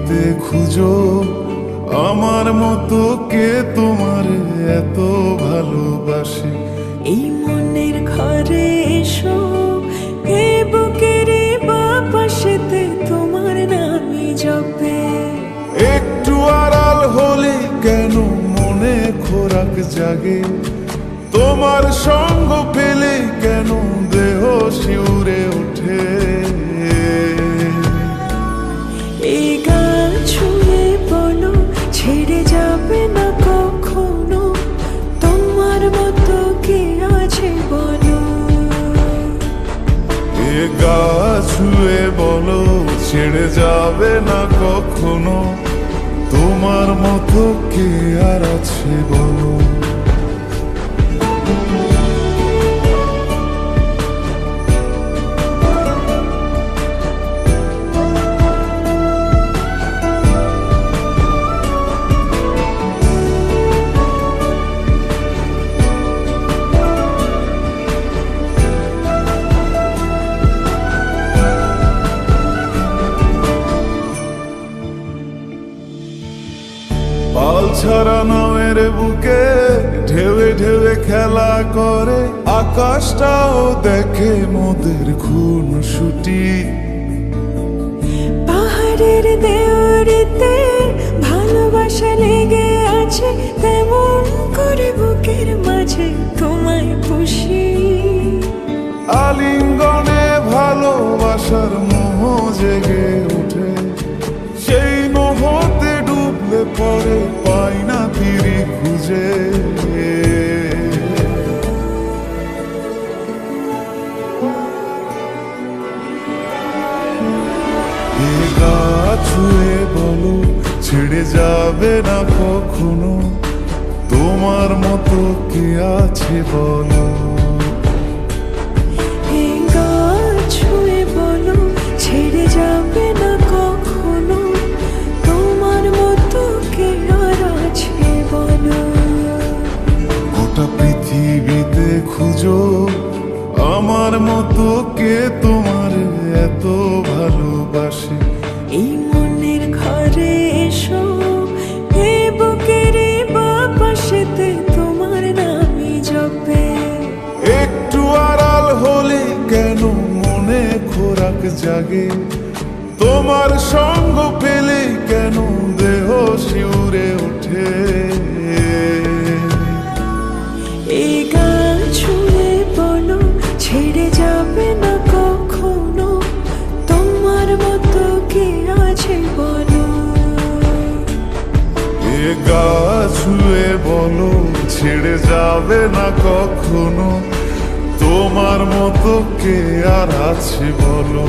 পৃথিবীতে খুঁজো আমার মতো কে তোমার এত ভালোবাসে। এই মনের ঘরে এসো, এই বুকের বাপাশেতে তোমার নামই জপে। একটু আড়াল হলে কেন মনে খোরাক জাগে, তোমার সঙ্গ পেলে কেন দেহ শিউরে ওঠে। এই গান ছুঁয়ে বলো ছেড়ে যাবে না কখনো, তোমার মতো কে আছে বলো। এ গা ছুঁয়ে বলো ছেড়ে যাবে না কখনো, তোমার মতো কে আর আছে বলো। পাল ছাড়া নামের বুকে ঢেউে ঢেউে খেলা করে, আকাশটাও দেখে মোদের খুন ছুটি। পাহাড়ের দেওয়ারিতে ভালোবাসা লেগে আছে, তেমন করে বুকের মাঝে তোমায় পুষি। আলিঙ্গনে ভালোবাসার মোহ জেগে ওঠে, সেই মোহতে ডুবলে পরে পাই না তীরে খুঁজে। এ গা ছুঁয়ে বলো ছেড়ে যাবে না কখনো, তোমার মতো কে আছে বলো। এই গান ছুঁয়ে বলো ছেড়ে যাবে না কখনো, তোমার মতো কে আর আছে বলো। গোটা পৃথিবীতে খুঁজো আমার মতো কে তোমার এত ভালোবাসে। এই মনের ঘরে এসো, এই বুকের বাপাশেতে তোমার নামই জপে। একটু আড়াল হলে কেন মনে খোরাক জাগে, তোমার সঙ্গ পেলে কেন দেহ শিউরে ওঠে। এই গান ছুঁয়ে বলো ছেড়ে যাবে না কখনো, তোমার মতো কে আছে বলো। এ গা ছুঁয়ে বলো ছেড়ে যাবে না কখনো, তোমার মতো কে আর আছে বলো।